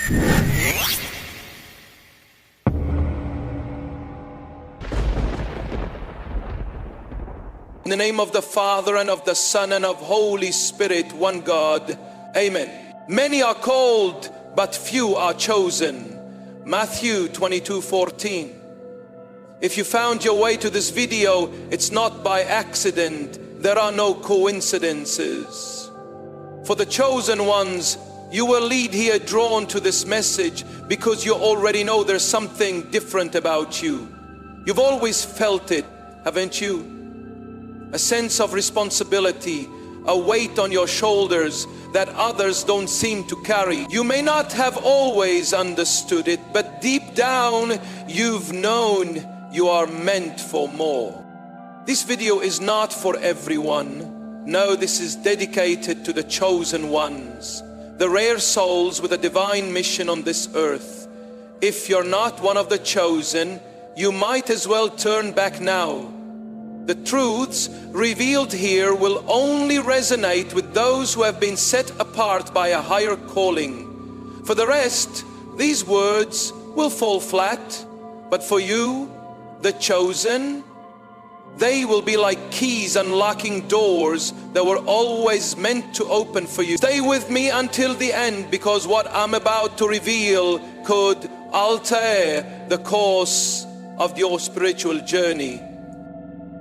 In the name of the Father, and of the Son, and of Holy Spirit, one God. Amen. Many are called, but few are chosen. Matthew 22:14. If you found your way to this video, it's not by accident. There are no coincidences. For the chosen ones, you will lead here drawn to this message because you already know there's something different about you. You've always felt it, haven't you? A sense of responsibility, a weight on your shoulders that others don't seem to carry. You may not have always understood it, but deep down you've known you are meant for more. This video is not for everyone. No, this is dedicated to the chosen ones, the rare souls with a divine mission on this earth. If you're not one of the chosen, you might as well turn back now. The truths revealed here will only resonate with those who have been set apart by a higher calling. For the rest, these words will fall flat. But for you, the chosen, they will be like keys unlocking doors that were always meant to open for you. Stay with me until the end, because what I'm about to reveal could alter the course of your spiritual journey.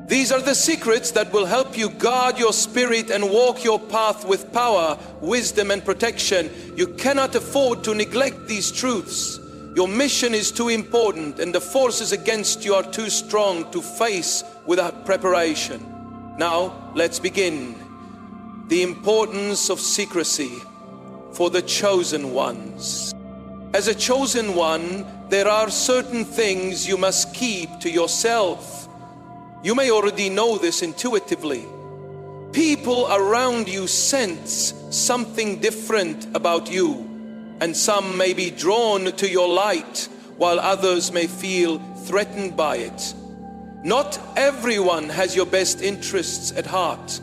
These are the secrets that will help you guard your spirit and walk your path with power, wisdom, and protection. You cannot afford to neglect these truths. Your mission is too important, and the forces against you are too strong to face without preparation. Now, let's begin. The importance of secrecy for the chosen ones. As a chosen one, there are certain things you must keep to yourself. You may already know this intuitively. People around you sense something different about you, and some may be drawn to your light, while others may feel threatened by it. Not everyone has your best interests at heart,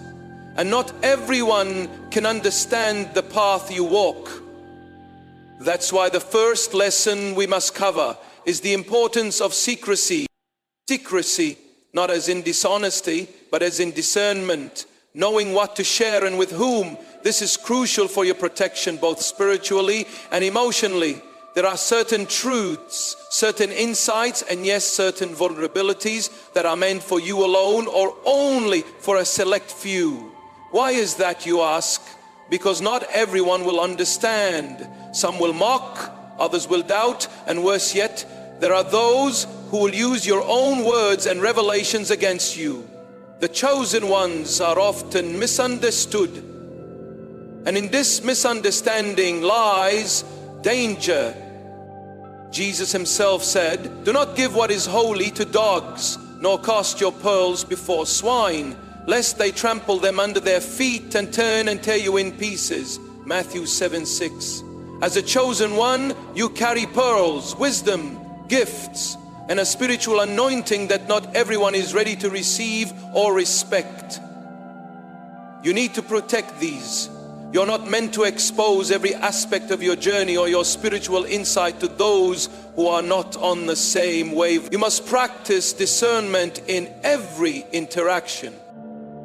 and not everyone can understand the path you walk. That's why the first lesson we must cover is the importance of secrecy. Secrecy, not as in dishonesty, but as in discernment, knowing what to share and with whom. This is crucial for your protection, both spiritually and emotionally. There are certain truths, certain insights, and yes, certain vulnerabilities that are meant for you alone or only for a select few. Why is that, you ask? Because not everyone will understand. Some will mock, others will doubt, and worse yet, there are those who will use your own words and revelations against you. The chosen ones are often misunderstood, and in this misunderstanding lies danger. Jesus himself said, "Do not give what is holy to dogs, nor cast your pearls before swine, lest they trample them under their feet and turn and tear you in pieces." Matthew 7:6. As a chosen one, you carry pearls, wisdom, gifts, and a spiritual anointing that not everyone is ready to receive or respect. You need to protect these. You're not meant to expose every aspect of your journey or your spiritual insight to those who are not on the same wave. You must practice discernment in every interaction.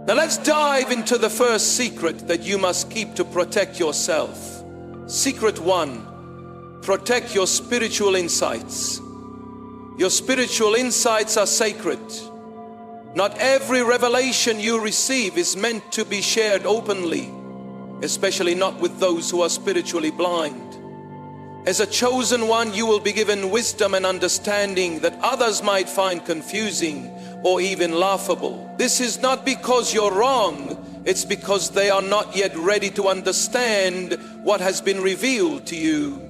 Now let's dive into the first secret that you must keep to protect yourself. Secret 1, protect your spiritual insights. Your spiritual insights are sacred. Not every revelation you receive is meant to be shared openly, especially not with those who are spiritually blind. As a chosen one, you will be given wisdom and understanding that others might find confusing or even laughable. This is not because you're wrong, it's because they are not yet ready to understand what has been revealed to you.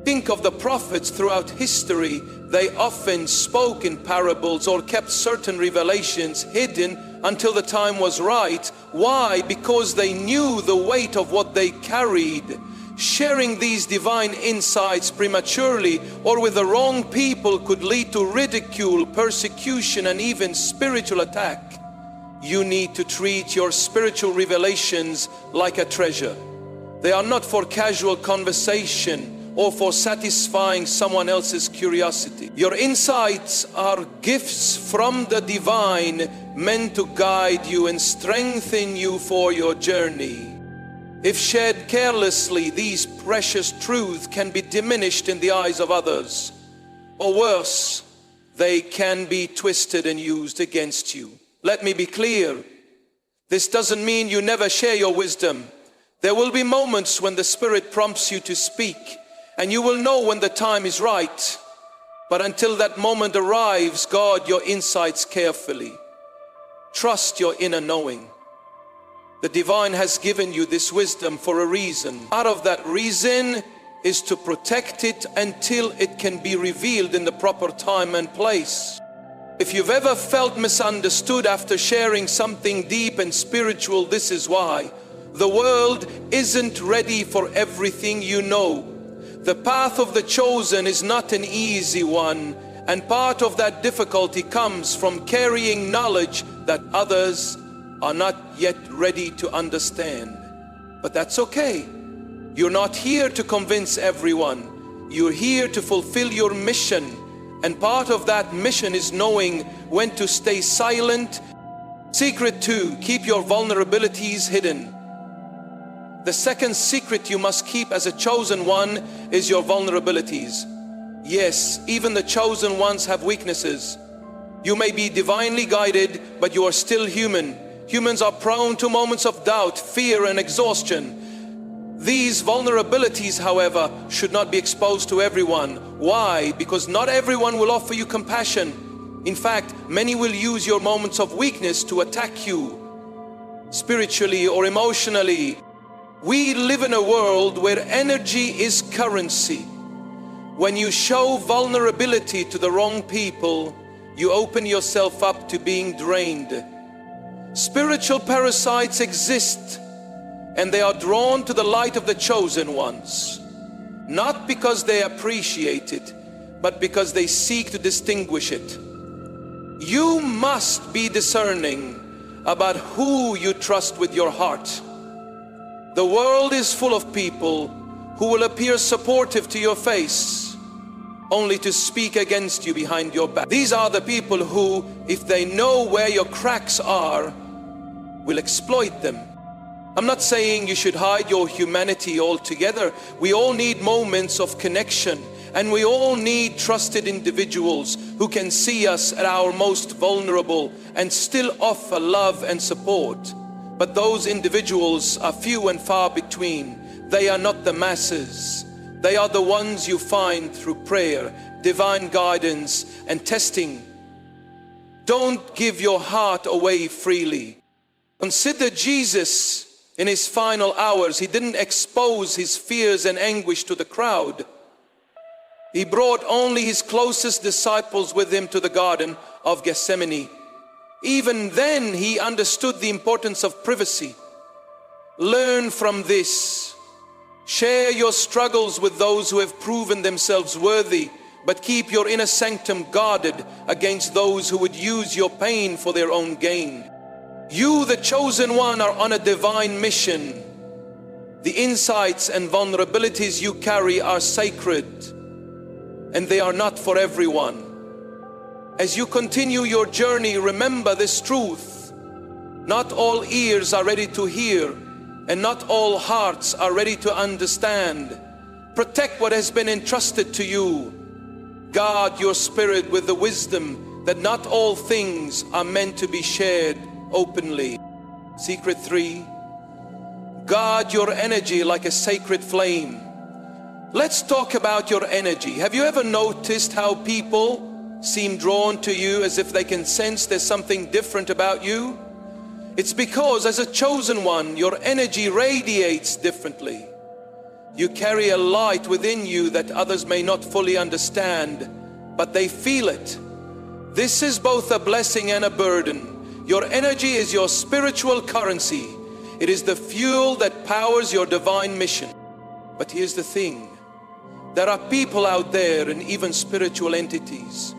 Think of the prophets throughout history. They often spoke in parables or kept certain revelations hidden until the time was right. Why? Because they knew the weight of what they carried. Sharing these divine insights prematurely or with the wrong people could lead to ridicule, persecution, and even spiritual attack. You need to treat your spiritual revelations like a treasure. They are not for casual conversation or for satisfying someone else's curiosity. Your insights are gifts from the divine, meant to guide you and strengthen you for your journey. If shared carelessly, these precious truths can be diminished in the eyes of others, or worse, they can be twisted and used against you. Let me be clear. This doesn't mean you never share your wisdom. There will be moments when the Spirit prompts you to speak, and you will know when the time is right. But until that moment arrives, guard your insights carefully. Trust your inner knowing. The divine has given you this wisdom for a reason. Part of that reason is to protect it until it can be revealed in the proper time and place. If you've ever felt misunderstood after sharing something deep and spiritual, this is why. The world isn't ready for everything you know. The path of the chosen is not an easy one, and part of that difficulty comes from carrying knowledge that others are not yet ready to understand. But that's okay. You're not here to convince everyone. You're here to fulfill your mission. And part of that mission is knowing when to stay silent. Secret 2, keep your vulnerabilities hidden. The second secret you must keep as a chosen one is your vulnerabilities. Yes, even the chosen ones have weaknesses. You may be divinely guided, but you are still human. Humans are prone to moments of doubt, fear, and exhaustion. These vulnerabilities, however, should not be exposed to everyone. Why? Because not everyone will offer you compassion. In fact, many will use your moments of weakness to attack you, spiritually or emotionally. We live in a world where energy is currency. When you show vulnerability to the wrong people, you open yourself up to being drained. Spiritual parasites exist, and they are drawn to the light of the chosen ones, not because they appreciate it, but because they seek to distinguish it. You must be discerning about who you trust with your heart. The world is full of people who will appear supportive to your face, only to speak against you behind your back. These are the people who, if they know where your cracks are, will exploit them. I'm not saying you should hide your humanity altogether. We all need moments of connection, and we all need trusted individuals who can see us at our most vulnerable and still offer love and support. But those individuals are few and far between. They are not the masses. They are the ones you find through prayer, divine guidance, and testing. Don't give your heart away freely. Consider Jesus in his final hours. He didn't expose his fears and anguish to the crowd. He brought only his closest disciples with him to the Garden of Gethsemane. Even then, he understood the importance of privacy. Learn from this. Share your struggles with those who have proven themselves worthy, but keep your inner sanctum guarded against those who would use your pain for their own gain. You, the chosen one, are on a divine mission. The insights and vulnerabilities you carry are sacred, and they are not for everyone. As you continue your journey, remember this truth. Not all ears are ready to hear, and not all hearts are ready to understand. Protect what has been entrusted to you. Guard your spirit with the wisdom that not all things are meant to be shared openly. Secret 3, guard your energy like a sacred flame. Let's talk about your energy. Have you ever noticed how people seem drawn to you as if they can sense there's something different about you? It's because as a chosen one, your energy radiates differently. You carry a light within you that others may not fully understand, but they feel it. This is both a blessing and a burden. Your energy is your spiritual currency. It is the fuel that powers your divine mission. But here's the thing. There are people out there, and even spiritual entities,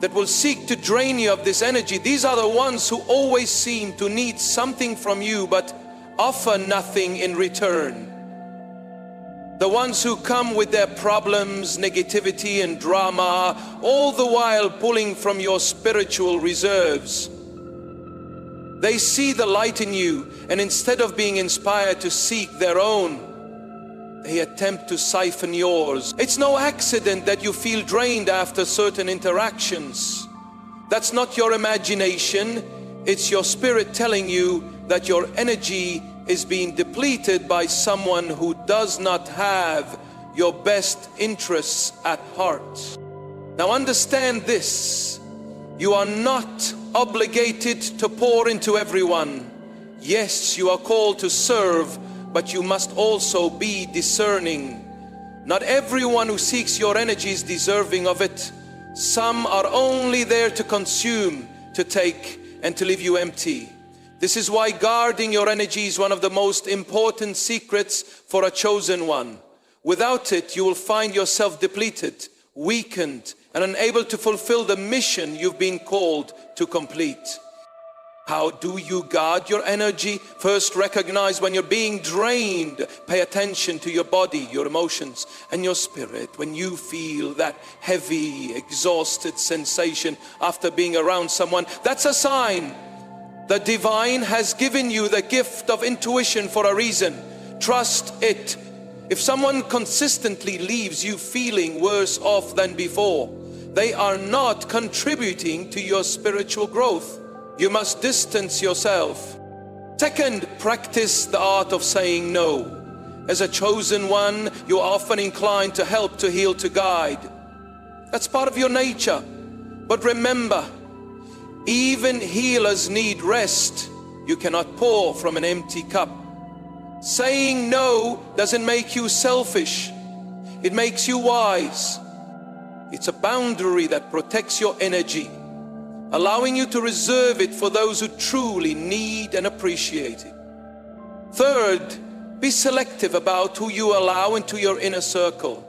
that will seek to drain you of this energy. These are the ones who always seem to need something from you but offer nothing in return. The ones who come with their problems, negativity and drama, all the while pulling from your spiritual reserves. They see the light in you, and instead of being inspired to seek their own, they attempt to siphon yours. It's no accident that you feel drained after certain interactions. That's not your imagination. It's your spirit telling you that your energy is being depleted by someone who does not have your best interests at heart. Now understand this. You are not obligated to pour into everyone. Yes, you are called to serve, but you must also be discerning. Not everyone who seeks your energy is deserving of it. Some are only there to consume, to take, and to leave you empty. This is why guarding your energy is one of the most important secrets for a chosen one. Without it, you will find yourself depleted, weakened, and unable to fulfill the mission you've been called to complete. How do you guard your energy? First, recognize when you're being drained. Pay attention to your body, your emotions, and your spirit. When you feel that heavy, exhausted sensation after being around someone, that's a sign. The divine has given you the gift of intuition for a reason. Trust it. If someone consistently leaves you feeling worse off than before, they are not contributing to your spiritual growth. You must distance yourself. Second, practice the art of saying no. As a chosen one, you're often inclined to help, to heal, to guide. That's part of your nature. But remember, even healers need rest. You cannot pour from an empty cup. Saying no doesn't make you selfish. It makes you wise. It's a boundary that protects your energy, allowing you to reserve it for those who truly need and appreciate it. Third, be selective about who you allow into your inner circle.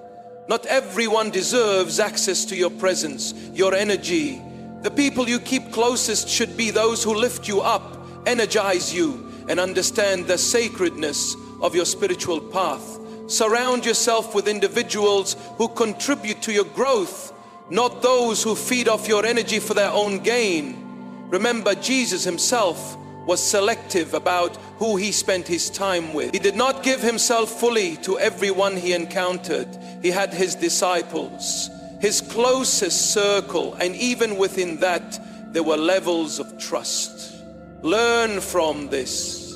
Not everyone deserves access to your presence, your energy. The people you keep closest should be those who lift you up, energize you, and understand the sacredness of your spiritual path. Surround yourself with individuals who contribute to your growth, not those who feed off your energy for their own gain. Remember, Jesus himself was selective about who he spent his time with. He did not give himself fully to everyone he encountered. He had his disciples, his closest circle, and even within that, there were levels of trust. Learn from this.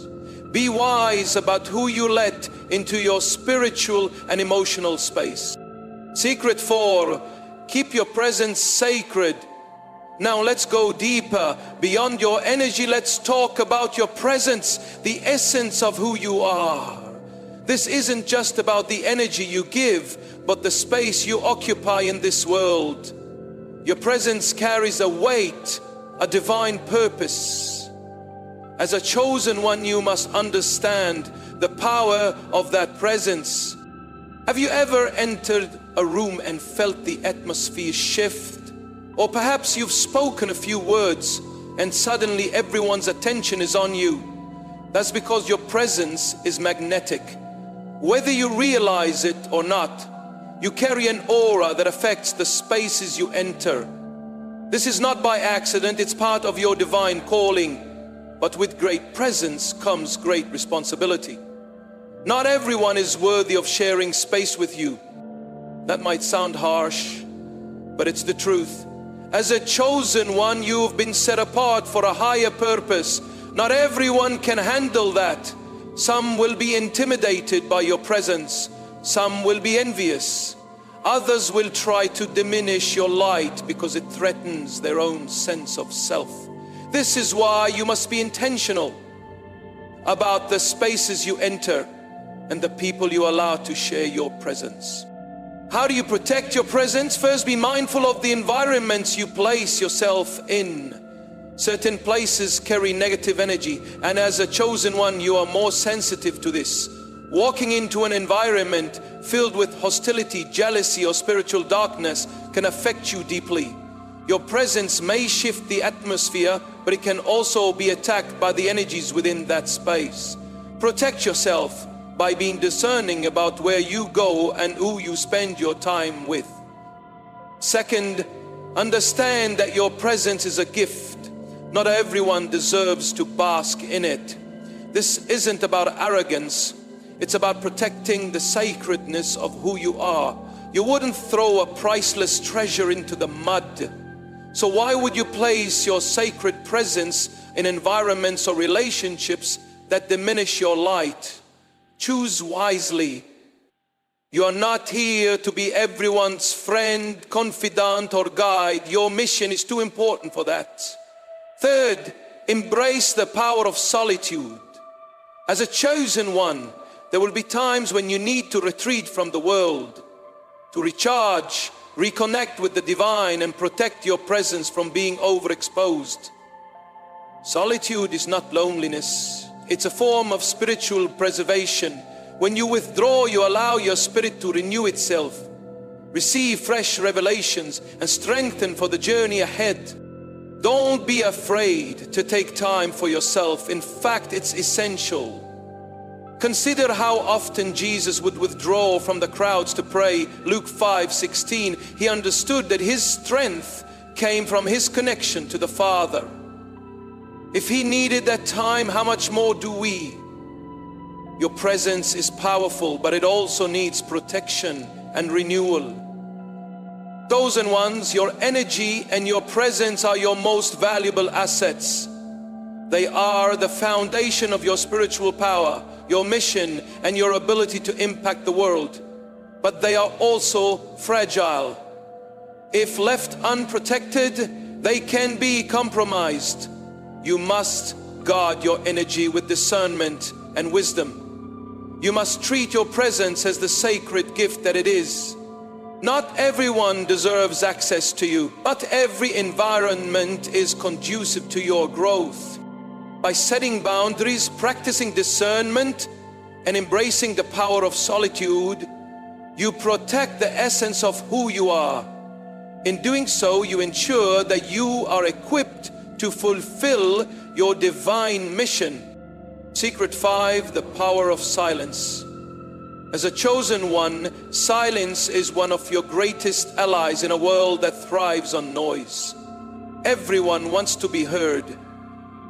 Be wise about who you let into your spiritual and emotional space. Secret 4, keep your presence sacred. Now let's go deeper. Beyond your energy, let's talk about your presence, the essence of who you are. This isn't just about the energy you give, but the space you occupy in this world. Your presence carries a weight, a divine purpose. As a chosen one, you must understand the power of that presence. Have you ever entered a room and felt the atmosphere shift? Or perhaps you've spoken a few words and suddenly everyone's attention is on you. That's because your presence is magnetic. Whether you realize it or not, you carry an aura that affects the spaces you enter. This is not by accident, it's part of your divine calling. But with great presence comes great responsibility. Not everyone is worthy of sharing space with you. That might sound harsh, but it's the truth. As a chosen one, you've been set apart for a higher purpose. Not everyone can handle that. Some will be intimidated by your presence. Some will be envious. Others will try to diminish your light because it threatens their own sense of self. This is why you must be intentional about the spaces you enter and the people you allow to share your presence. How do you protect your presence? First, be mindful of the environments you place yourself in. Certain places carry negative energy, and as a chosen one, you are more sensitive to this. Walking into an environment filled with hostility, jealousy, or spiritual darkness can affect you deeply. Your presence may shift the atmosphere, but it can also be attacked by the energies within that space. Protect yourself. by being discerning about where you go and who you spend your time with. Second, understand that your presence is a gift. Not everyone deserves to bask in it. This isn't about arrogance. It's about protecting the sacredness of who you are. You wouldn't throw a priceless treasure into the mud. So why would you place your sacred presence in environments or relationships that diminish your light? Choose wisely. You are not here to be everyone's friend, confidant, or guide. Your mission is too important for that. Third, embrace the power of solitude. As a chosen one, there will be times when you need to retreat from the world, to recharge, reconnect with the divine, and protect your presence from being overexposed. Solitude is not loneliness. It's a form of spiritual preservation. When you withdraw, you allow your spirit to renew itself, receive fresh revelations, and strengthen for the journey ahead. Don't be afraid to take time for yourself. In fact, it's essential. Consider how often Jesus would withdraw from the crowds to pray. Luke 5:16, he understood that his strength came from his connection to the Father. If he needed that time, how much more do we? Your presence is powerful, but it also needs protection and renewal. Chosen ones, your energy and your presence are your most valuable assets. They are the foundation of your spiritual power, your mission, and your ability to impact the world. But they are also fragile. If left unprotected, they can be compromised. You must guard your energy with discernment and wisdom. You must treat your presence as the sacred gift that it is. Not everyone deserves access to you, but every environment is conducive to your growth. By setting boundaries, practicing discernment, and embracing the power of solitude, you protect the essence of who you are. In doing so, you ensure that you are equipped to fulfill your divine mission. Secret 5, the power of silence. As a chosen one, silence is one of your greatest allies in a world that thrives on noise. Everyone wants to be heard,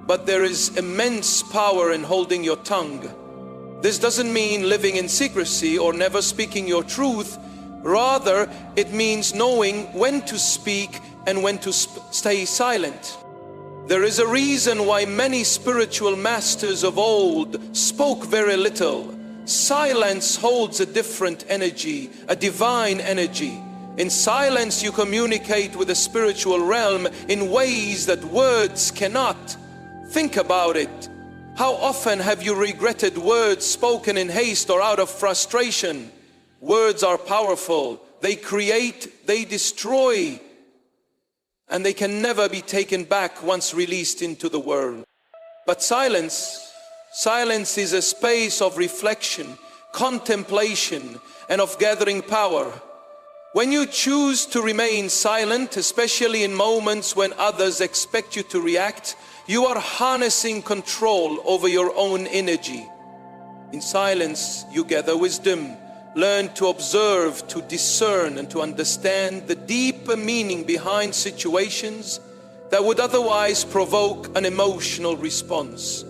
but there is immense power in holding your tongue. This doesn't mean living in secrecy or never speaking your truth. Rather, it means knowing when to speak and when to stay silent. There is a reason why many spiritual masters of old spoke very little. Silence holds a different energy, a divine energy. In silence, you communicate with the spiritual realm in ways that words cannot. Think about it. How often have you regretted words spoken in haste or out of frustration? Words are powerful. They create, they destroy, and they can never be taken back once released into the world. But silence is a space of reflection, contemplation, and of gathering power. When you choose to remain silent, especially in moments when others expect you to react, you are harnessing control over your own energy. In silence, you gather wisdom, learn to observe, to discern, and to understand the deeper meaning behind situations that would otherwise provoke an emotional response.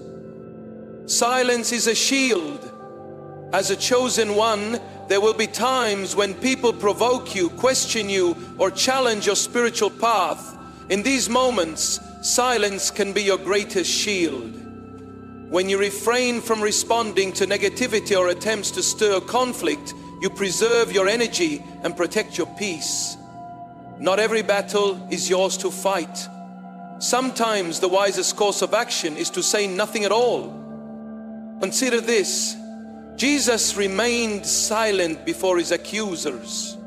Silence is a shield. As a chosen one, there will be times when people provoke you, question you, or challenge your spiritual path. In these moments, silence can be your greatest shield. When you refrain from responding to negativity or attempts to stir conflict, you preserve your energy and protect your peace. Not every battle is yours to fight. Sometimes the wisest course of action is to say nothing at all. Consider this. Jesus remained silent before his accusers.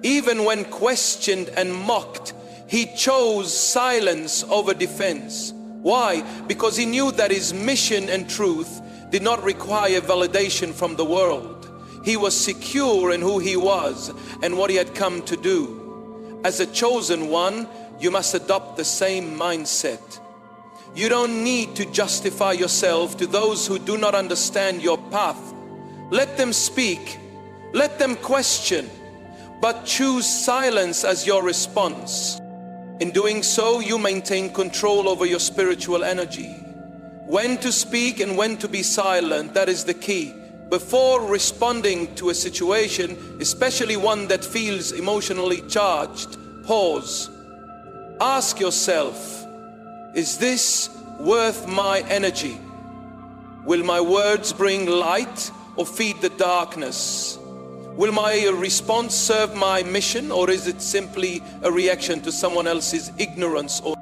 Even when questioned and mocked, he chose silence over defense. Why? Because he knew that his mission and truth did not require validation from the world. He was secure in who he was and what he had come to do. As a chosen one, you must adopt the same mindset. You don't need to justify yourself to those who do not understand your path. Let them speak, let them question, but choose silence as your response. In doing so, you maintain control over your spiritual energy. When to speak and when to be silent, that is the key. Before responding to a situation, especially one that feels emotionally charged, pause. Ask yourself, is this worth my energy? Will my words bring light or feed the darkness? Will my response serve my mission, or is it simply a reaction to someone else's ignorance? Or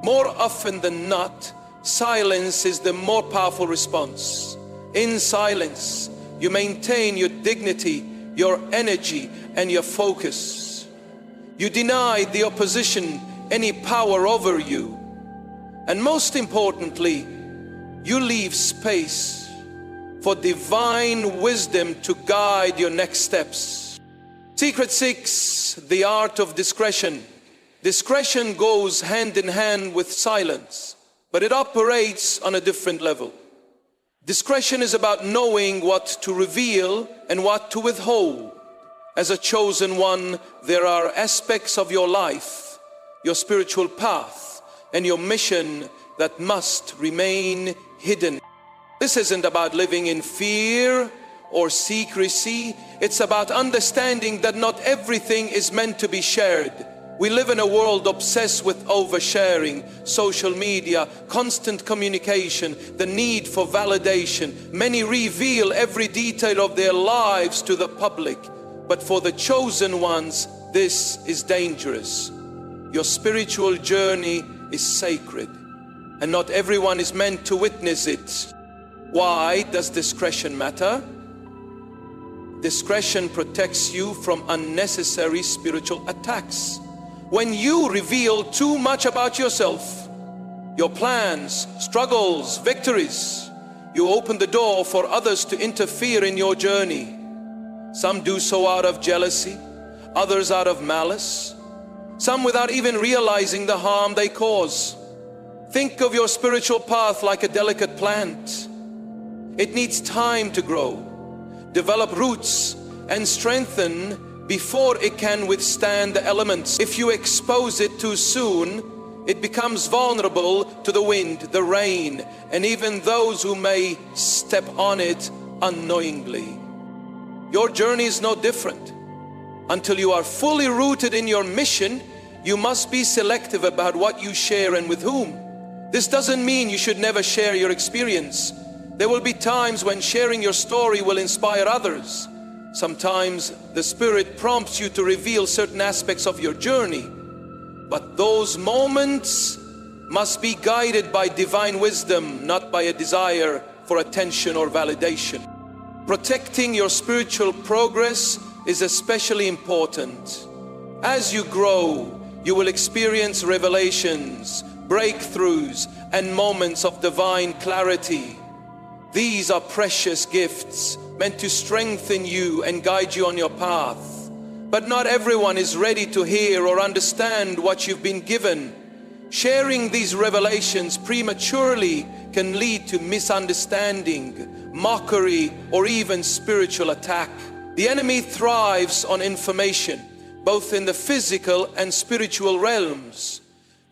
more often than not, silence is the more powerful response. In silence, you maintain your dignity, your energy, and your focus. You deny the opposition any power over you. And most importantly, you leave space for divine wisdom to guide your next steps. Secret 6, the art of discretion. Discretion goes hand in hand with silence, but it operates on a different level. Discretion is about knowing what to reveal and what to withhold. As a chosen one, there are aspects of your life, your spiritual path, and your mission that must remain hidden. This isn't about living in fear or secrecy. It's about understanding that not everything is meant to be shared. We live in a world obsessed with oversharing, social media, constant communication, the need for validation. Many reveal every detail of their lives to the public. But for the chosen ones, this is dangerous. Your spiritual journey is sacred, and not everyone is meant to witness it. Why does discretion matter? Discretion protects you from unnecessary spiritual attacks. When you reveal too much about yourself, your plans, struggles, victories, you open the door for others to interfere in your journey. Some do so out of jealousy, others out of malice, some without even realizing the harm they cause. Think of your spiritual path like a delicate plant. It needs time to grow, develop roots, and strengthen before it can withstand the elements. If you expose it too soon, it becomes vulnerable to the wind, the rain, and even those who may step on it unknowingly. Your journey is no different. Until you are fully rooted in your mission, you must be selective about what you share and with whom. This doesn't mean you should never share your experience. There will be times when sharing your story will inspire others. Sometimes the Spirit prompts you to reveal certain aspects of your journey. But those moments must be guided by divine wisdom, not by a desire for attention or validation. Protecting your spiritual progress is especially important. As you grow, you will experience revelations, breakthroughs, and moments of divine clarity. These are precious gifts meant to strengthen you and guide you on your path. But not everyone is ready to hear or understand what you've been given. Sharing these revelations prematurely can lead to misunderstanding, mockery, or even spiritual attack. The enemy thrives on information, both in the physical and spiritual realms.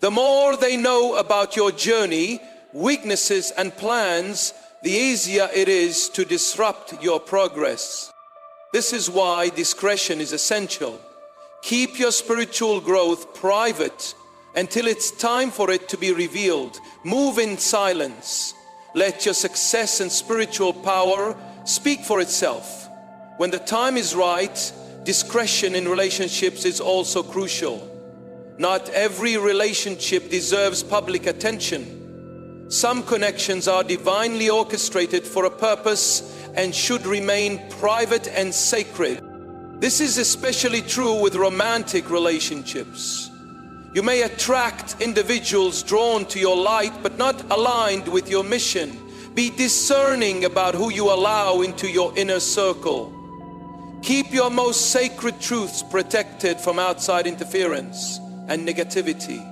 The more they know about your journey, weaknesses, and plans, the easier it is to disrupt your progress. This is why discretion is essential. Keep your spiritual growth private until it's time for it to be revealed. Move in silence. Let your success and spiritual power speak for itself. When the time is right, discretion in relationships is also crucial. Not every relationship deserves public attention. Some connections are divinely orchestrated for a purpose and should remain private and sacred. This is especially true with romantic relationships. You may attract individuals drawn to your light but not aligned with your mission. Be discerning about who you allow into your inner circle. Keep your most sacred truths protected from outside interference and negativity.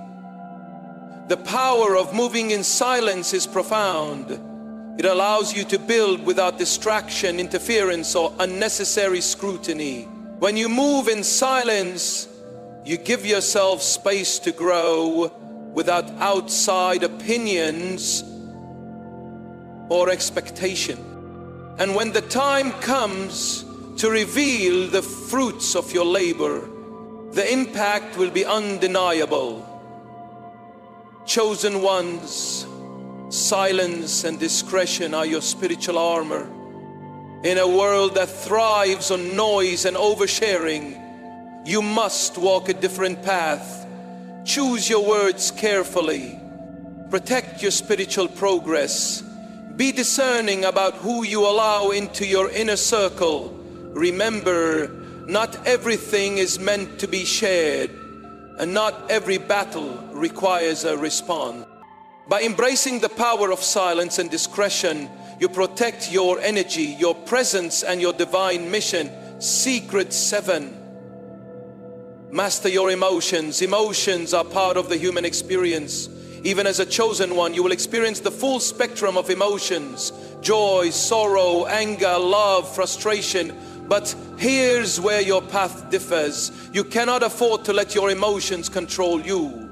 The power of moving in silence is profound. It allows you to build without distraction, interference, or unnecessary scrutiny. When you move in silence, you give yourself space to grow without outside opinions or expectation. And when the time comes to reveal the fruits of your labor, the impact will be undeniable. Chosen ones, silence and discretion are your spiritual armor. In a world that thrives on noise and oversharing, you must walk a different path. Choose your words carefully. Protect your spiritual progress. Be discerning about who you allow into your inner circle. Remember, not everything is meant to be shared, and not every battle requires a response. By embracing the power of silence and discretion, you protect your energy, your presence, and your divine mission. Secret 7. Master your emotions. Emotions are part of the human experience. Even as a chosen one, you will experience the full spectrum of emotions: joy, sorrow, anger, love, frustration. But here's where your path differs. You cannot afford to let your emotions control you.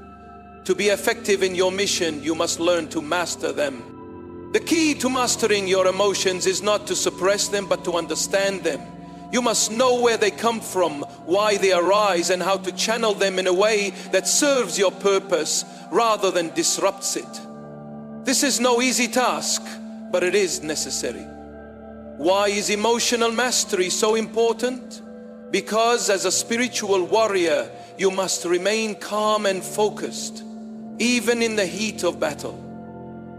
To be effective in your mission, you must learn to master them. The key to mastering your emotions is not to suppress them, but to understand them. You must know where they come from, why they arise, and how to channel them in a way that serves your purpose rather than disrupts it. This is no easy task, but it is necessary. Why is emotional mastery so important? Because as a spiritual warrior, you must remain calm and focused, even in the heat of battle.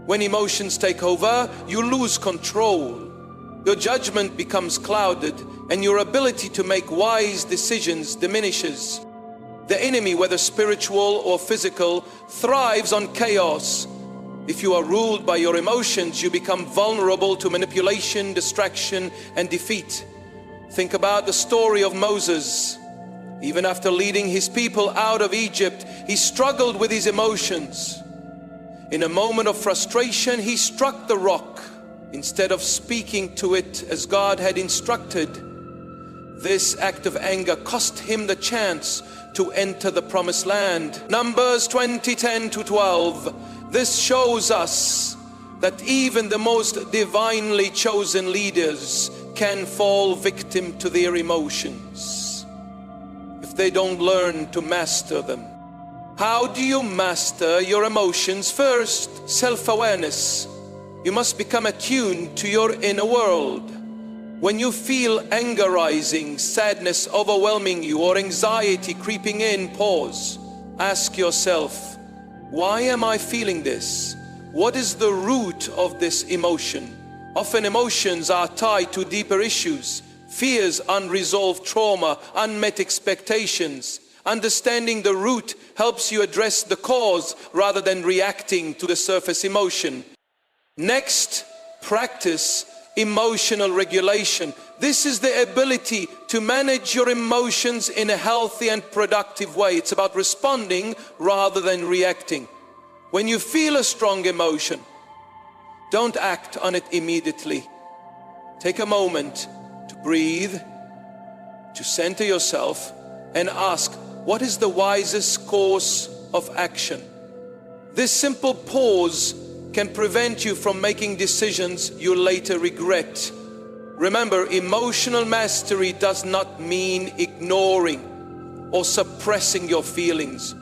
When emotions take over, you lose control. Your judgment becomes clouded, and your ability to make wise decisions diminishes. The enemy, whether spiritual or physical, thrives on chaos. If you are ruled by your emotions, you become vulnerable to manipulation, distraction, and defeat. Think about the story of Moses. Even after leading his people out of Egypt, he struggled with his emotions. In a moment of frustration, he struck the rock instead of speaking to it as God had instructed. This act of anger cost him the chance to enter the promised land. Numbers 20:10-12. This shows us that even the most divinely chosen leaders can fall victim to their emotions if they don't learn to master them. How do you master your emotions? First, self-awareness. You must become attuned to your inner world. When you feel anger rising, sadness overwhelming you, or anxiety creeping in, pause. Ask yourself, why am I feeling this? What is the root of this emotion? Often emotions are tied to deeper issues: fears, unresolved trauma, unmet expectations. Understanding the root helps you address the cause rather than reacting to the surface emotion. Next, practice emotional regulation. This is the ability to manage your emotions in a healthy and productive way. It's about responding rather than reacting. When you feel a strong emotion, don't act on it immediately. Take a moment to breathe, to center yourself, and ask, what is the wisest course of action? This simple pause can prevent you from making decisions you later regret. Remember, emotional mastery does not mean ignoring or suppressing your feelings.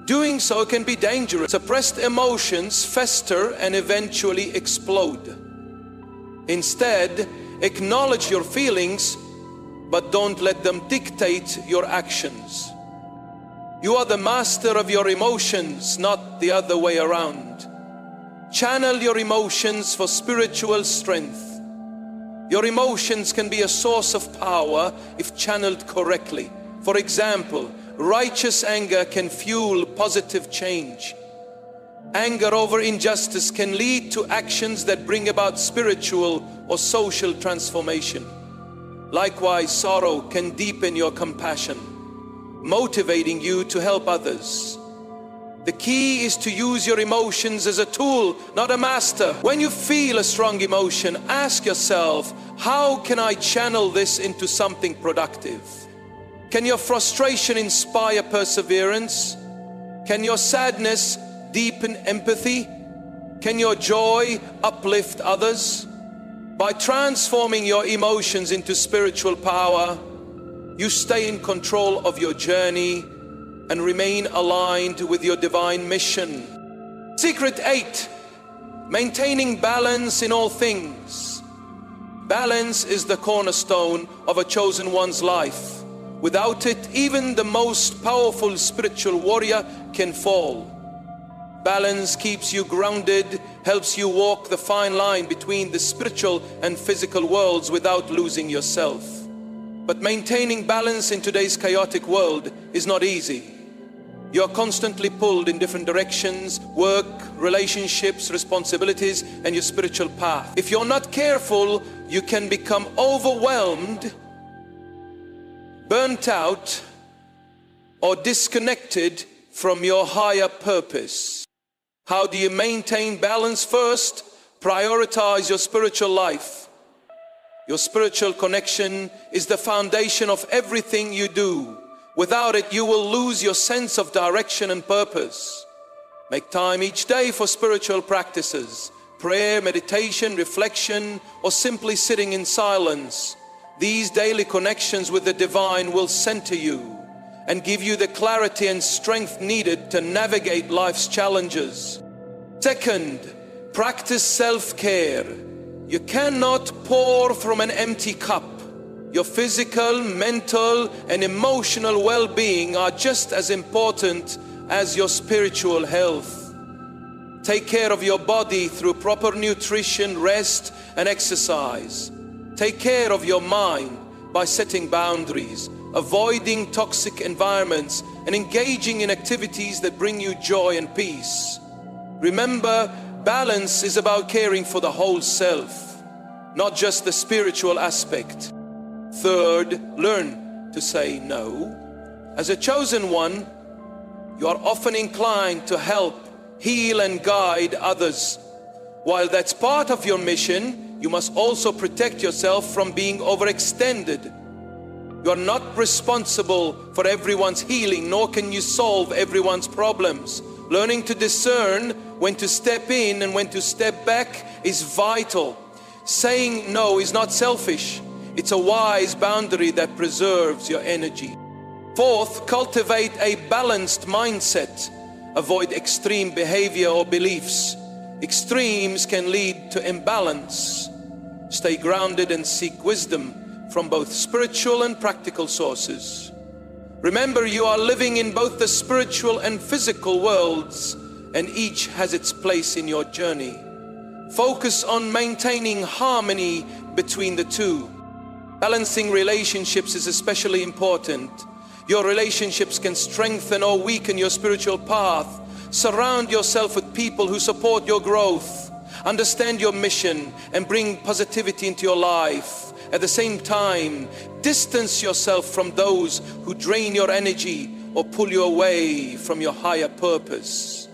Doing so can be dangerous. Suppressed emotions fester and eventually explode. Instead, acknowledge your feelings, but don't let them dictate your actions. You are the master of your emotions, not the other way around. Channel your emotions for spiritual strength. Your emotions can be a source of power if channeled correctly. For example, righteous anger can fuel positive change. Anger over injustice can lead to actions that bring about spiritual or social transformation. Likewise, sorrow can deepen your compassion, motivating you to help others. The key is to use your emotions as a tool, not a master. When you feel a strong emotion, ask yourself, how can I channel this into something productive? Can your frustration inspire perseverance? Can your sadness deepen empathy? Can your joy uplift others? By transforming your emotions into spiritual power, you stay in control of your journey and remain aligned with your divine mission. Secret 8, maintaining balance in all things. Balance is the cornerstone of a chosen one's life. Without it, even the most powerful spiritual warrior can fall. Balance keeps you grounded, helps you walk the fine line between the spiritual and physical worlds without losing yourself. But maintaining balance in today's chaotic world is not easy. You're constantly pulled in different directions: work, relationships, responsibilities, and your spiritual path. If you're not careful, you can become overwhelmed, burnt out, or disconnected from your higher purpose. How do you maintain balance? First, prioritize your spiritual life. Your spiritual connection is the foundation of everything you do. Without it, you will lose your sense of direction and purpose. Make time each day for spiritual practices, prayer, meditation, reflection, or simply sitting in silence. These daily connections with the divine will center you and give you the clarity and strength needed to navigate life's challenges. Second, practice self-care. You cannot pour from an empty cup. Your physical, mental, and emotional well-being are just as important as your spiritual health. Take care of your body through proper nutrition, rest, and exercise. Take care of your mind by setting boundaries, avoiding toxic environments, and engaging in activities that bring you joy and peace. Remember, balance is about caring for the whole self, not just the spiritual aspect. Third, learn to say no. As a chosen one, you are often inclined to help, heal, and guide others. While that's part of your mission, you must also protect yourself from being overextended. You are not responsible for everyone's healing, nor can you solve everyone's problems. Learning to discern when to step in and when to step back is vital. Saying no is not selfish. It's a wise boundary that preserves your energy. Fourth, cultivate a balanced mindset. Avoid extreme behavior or beliefs. Extremes can lead to imbalance. Stay grounded and seek wisdom from both spiritual and practical sources. Remember, you are living in both the spiritual and physical worlds, and each has its place in your journey. Focus on maintaining harmony between the two. Balancing relationships is especially important. Your relationships can strengthen or weaken your spiritual path. Surround yourself with people who support your growth, understand your mission, and bring positivity into your life. At the same time, distance yourself from those who drain your energy or pull you away from your higher purpose.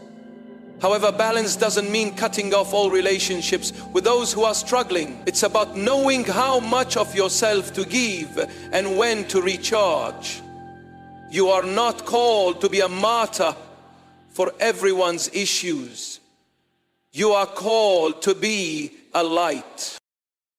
However, balance doesn't mean cutting off all relationships with those who are struggling. It's about knowing how much of yourself to give and when to recharge. You are not called to be a martyr for everyone's issues. You are called to be a light.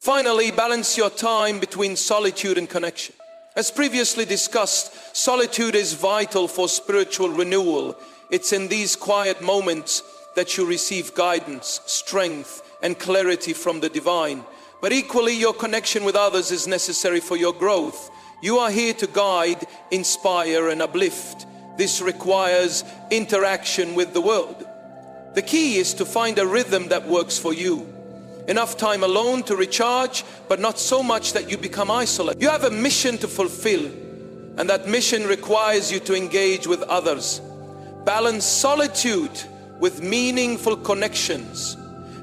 Finally, balance your time between solitude and connection. As previously discussed, solitude is vital for spiritual renewal. It's in these quiet moments that you receive guidance, strength, and clarity from the divine. But equally, your connection with others is necessary for your growth. You are here to guide, inspire, and uplift. This requires interaction with the world. The key is to find a rhythm that works for you. Enough time alone to recharge, but not so much that you become isolated. You have a mission to fulfill, and that mission requires you to engage with others. Balance solitude with meaningful connections,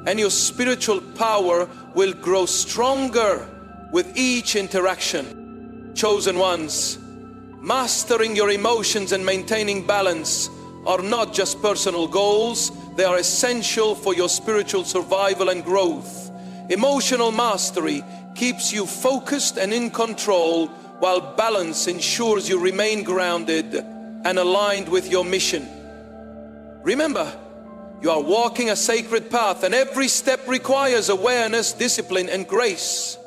and your spiritual power will grow stronger with each interaction. Chosen ones, mastering your emotions and maintaining balance are not just personal goals, they are essential for your spiritual survival and growth. Emotional mastery keeps you focused and in control, while balance ensures you remain grounded and aligned with your mission. Remember, you are walking a sacred path, and every step requires awareness, discipline, and grace.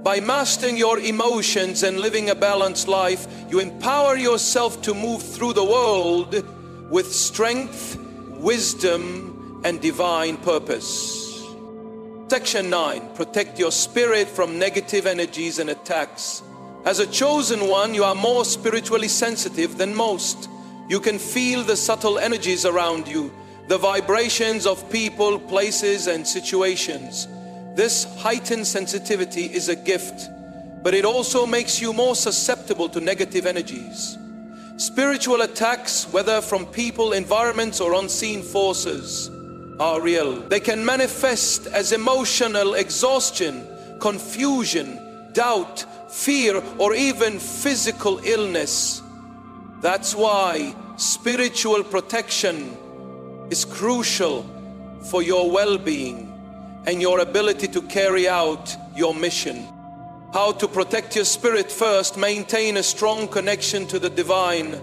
By mastering your emotions and living a balanced life, you empower yourself to move through the world with strength, wisdom, and divine purpose. Section 9. Protect your spirit from negative energies and attacks. As a chosen one, you are more spiritually sensitive than most. You can feel the subtle energies around you, the vibrations of people, places, and situations. This heightened sensitivity is a gift, but it also makes you more susceptible to negative energies. Spiritual attacks, whether from people, environments, or unseen forces, are real. They can manifest as emotional exhaustion, confusion, doubt, fear, or even physical illness. That's why spiritual protection is crucial for your well-being and your ability to carry out your mission. How to protect your spirit? First, maintain a strong connection to the divine.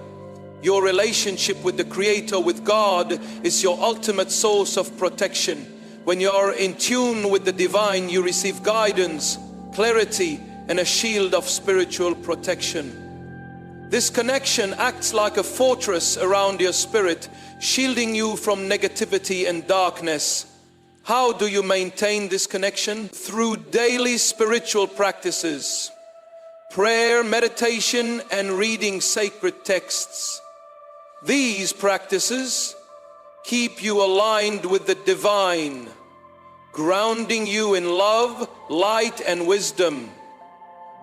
Your relationship with the Creator, with God, is your ultimate source of protection. When you are in tune with the divine, you receive guidance, clarity, and a shield of spiritual protection. This connection acts like a fortress around your spirit, shielding you from negativity and darkness. How do you maintain this connection? Through daily spiritual practices, prayer, meditation, and reading sacred texts. These practices keep you aligned with the divine, grounding you in love, light, and wisdom.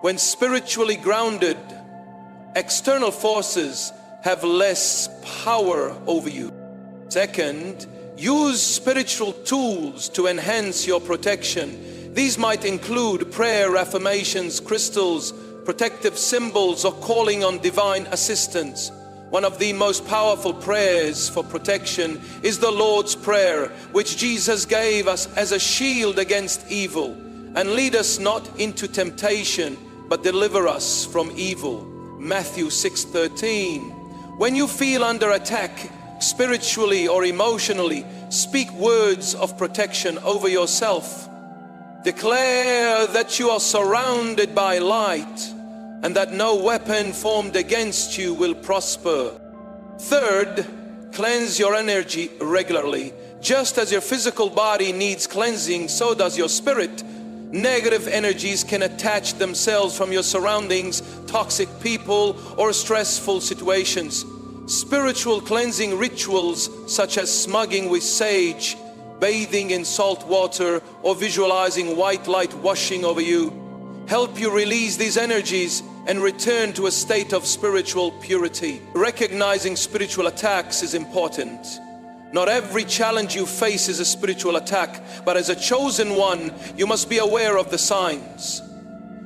When spiritually grounded, external forces have less power over you. Second, use spiritual tools to enhance your protection. These might include prayer, affirmations, crystals, protective symbols, or calling on divine assistance. One of the most powerful prayers for protection is the Lord's Prayer, which Jesus gave us as a shield against evil. And lead us not into temptation, but deliver us from evil. Matthew 6:13. When you feel under attack, spiritually or emotionally, speak words of protection over yourself. Declare that you are surrounded by light and that no weapon formed against you will prosper. Third, cleanse your energy regularly. Just as your physical body needs cleansing, so does your spirit. Negative energies can attach themselves from your surroundings, toxic people, or stressful situations. Spiritual cleansing rituals such as smugging with sage, bathing in salt water, or visualizing white light washing over you help you release these energies and return to a state of spiritual purity. Recognizing spiritual attacks is important. Not every challenge you face is a spiritual attack, but as a chosen one, you must be aware of the signs.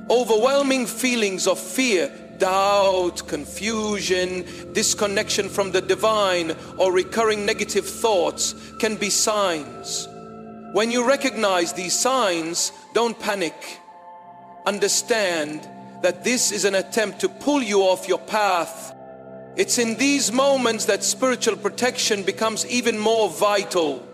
Overwhelming feelings of fear, doubt, confusion, disconnection from the divine, or recurring negative thoughts can be signs. When you recognize these signs, don't panic. Understand that this is an attempt to pull you off your path. It's in these moments that spiritual protection becomes even more vital.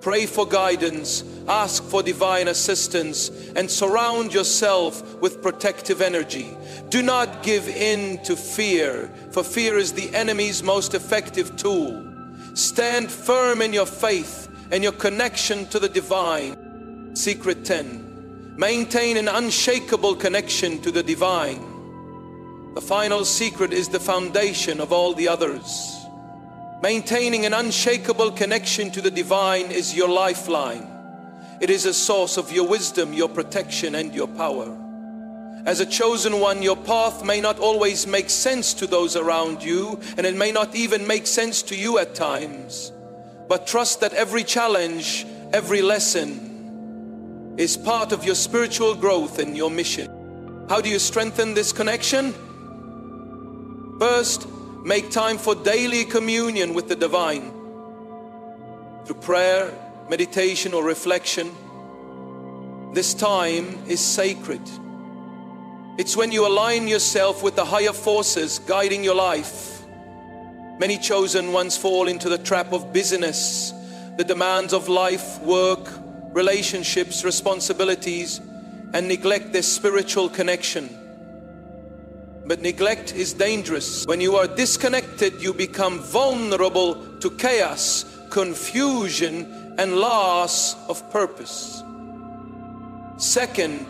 Pray for guidance, ask for divine assistance, and surround yourself with protective energy. Do not give in to fear, for fear is the enemy's most effective tool. Stand firm in your faith and your connection to the divine. Secret 10. Maintain an unshakable connection to the divine. The final secret is the foundation of all the others. Maintaining an unshakable connection to the divine is your lifeline. It is a source of your wisdom, your protection, and your power. As a chosen one, your path may not always make sense to those around you, and it may not even make sense to you at times. But trust that every challenge, every lesson is part of your spiritual growth and your mission. How do you strengthen this connection? First, Make time for daily communion with the divine. Through prayer, meditation, or reflection, this time is sacred. It's when you align yourself with the higher forces guiding your life. Many chosen ones fall into the trap of busyness, the demands of life, work, relationships, responsibilities, and neglect their spiritual connection. But neglect is dangerous. When you are disconnected, you become vulnerable to chaos, confusion, and loss of purpose. Second,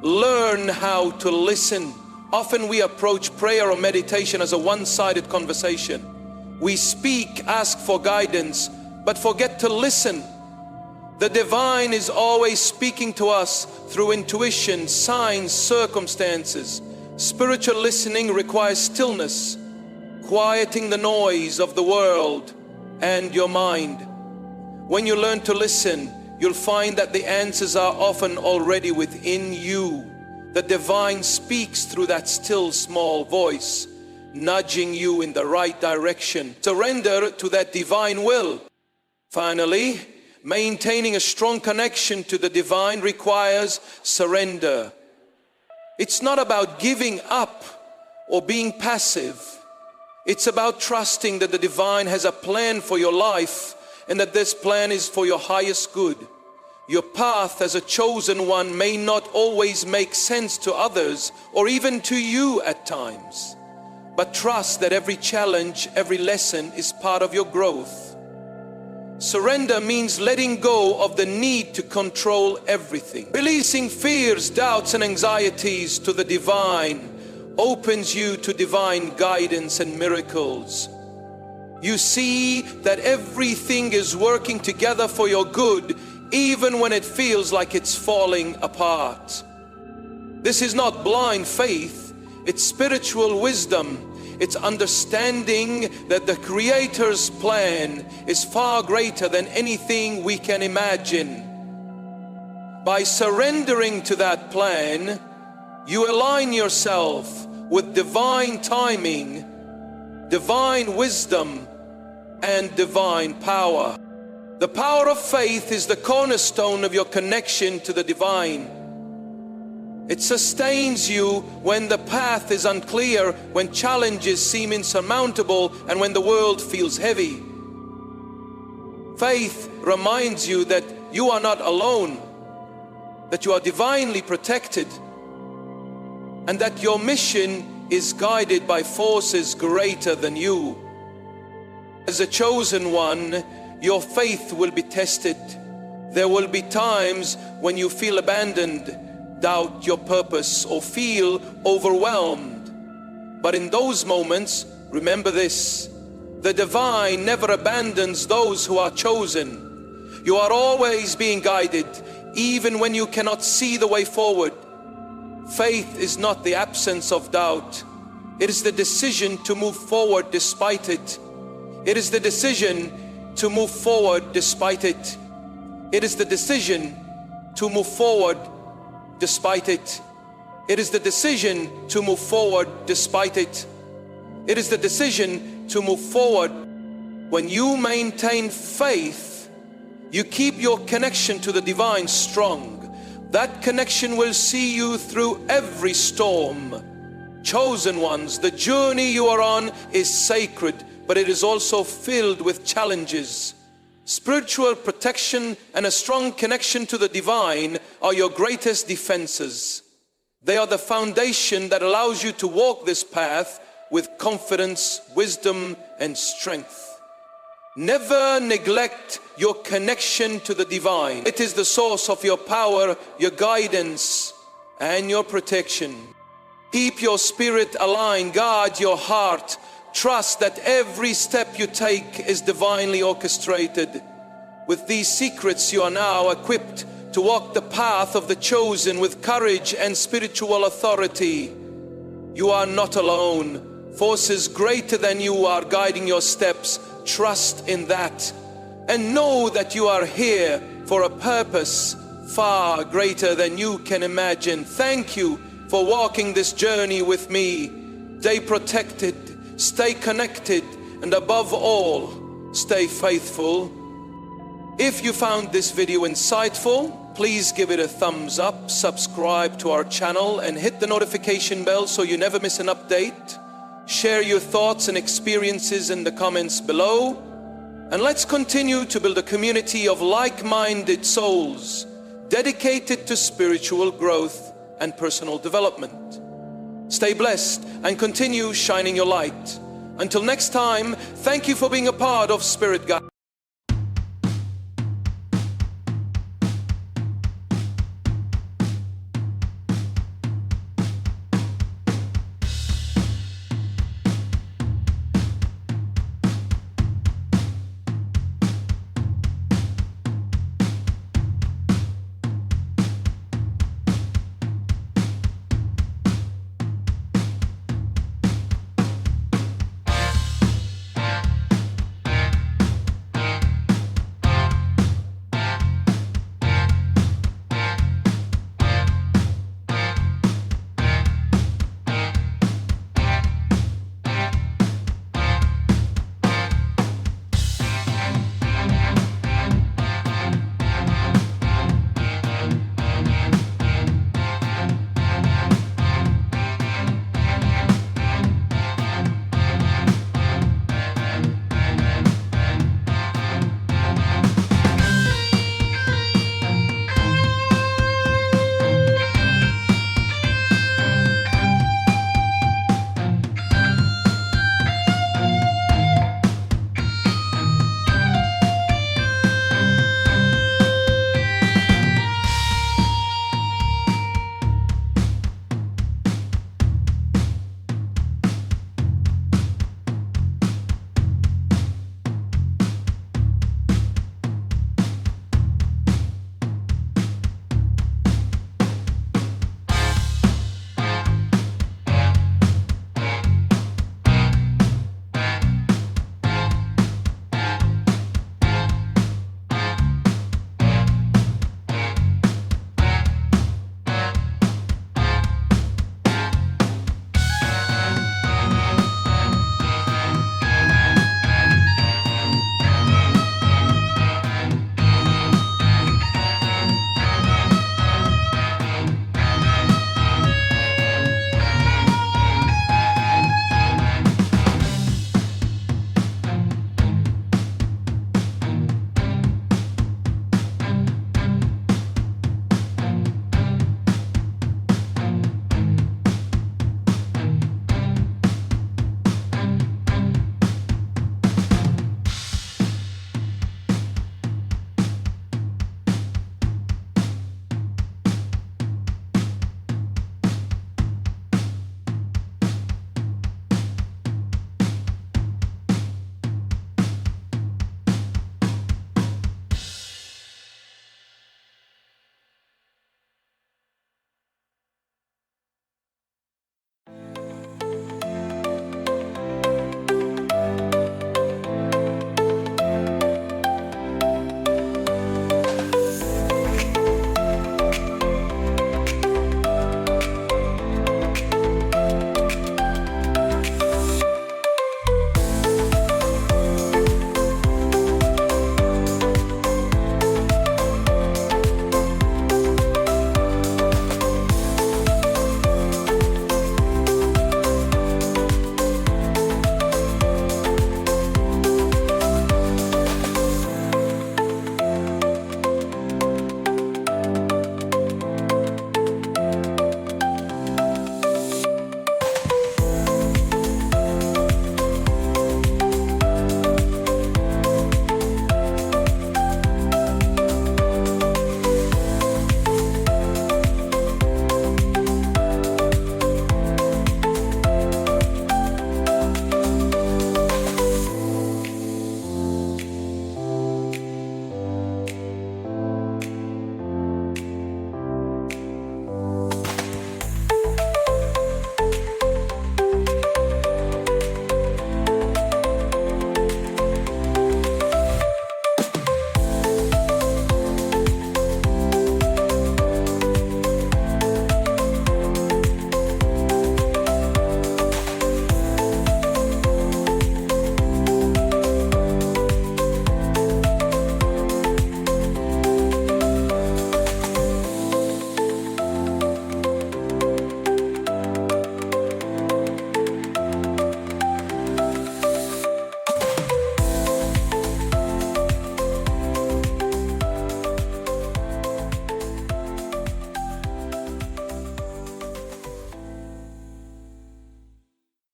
learn how to listen. Often we approach prayer or meditation as a one-sided conversation. We speak, ask for guidance, but forget to listen. The divine is always speaking to us through intuition, signs, circumstances. Spiritual listening requires stillness, quieting the noise of the world and your mind. When you learn to listen, you'll find that the answers are often already within you. The divine speaks through that still small voice, nudging you in the right direction. Surrender to that divine will. Finally, maintaining a strong connection to the divine requires surrender. It's not about giving up or being passive. It's about trusting that the divine has a plan for your life and that this plan is for your highest good. Your path as a chosen one may not always make sense to others or even to you at times, but trust that every challenge, every lesson is part of your growth. Surrender means letting go of the need to control everything. Releasing fears, doubts, and anxieties to the divine opens you to divine guidance and miracles. You see that everything is working together for your good, even when it feels like it's falling apart. This is not blind faith, it's spiritual wisdom. It's understanding that the Creator's plan is far greater than anything we can imagine. By surrendering to that plan, you align yourself with divine timing, divine wisdom, and divine power. The power of faith is the cornerstone of your connection to the divine. It sustains you when the path is unclear, when challenges seem insurmountable, and when the world feels heavy. Faith reminds you that you are not alone, that you are divinely protected, and that your mission is guided by forces greater than you. As a chosen one, your faith will be tested. There will be times when you feel abandoned, doubt your purpose, or feel overwhelmed. But in those moments, remember this: the divine never abandons those who are chosen. You are always being guided, even when you cannot see the way forward. Faith is not the absence of doubt. It is the decision to move forward despite it. It is the decision to move forward despite it. It is the decision to move forward despite it. It is the decision to move forward despite it. It is the decision to move forward. When you maintain faith, you keep your connection to the divine strong. That connection will see you through every storm. Chosen ones, the journey you are on is sacred, but it is also filled with challenges. Spiritual protection and a strong connection to the divine are your greatest defenses. They are the foundation that allows you to walk this path with confidence, wisdom, and strength. Never neglect your connection to the divine. It is the source of your power, your guidance, and your protection. Keep your spirit aligned, guard your heart. Trust that every step you take is divinely orchestrated. With these secrets, you are now equipped to walk the path of the chosen with courage and spiritual authority. You are not alone. Forces greater than you are guiding your steps. Trust in that, and know that you are here for a purpose far greater than you can imagine. Thank you for walking this journey with me. Stay protected, stay connected, and above all, stay faithful. If you found this video insightful, please give it a thumbs up, subscribe to our channel, and hit the notification bell so you never miss an update. Share your thoughts and experiences in the comments below. And let's continue to build a community of like-minded souls dedicated to spiritual growth and personal development. Stay blessed and continue shining your light. Until next time, thank you for being a part of Spirit Guide.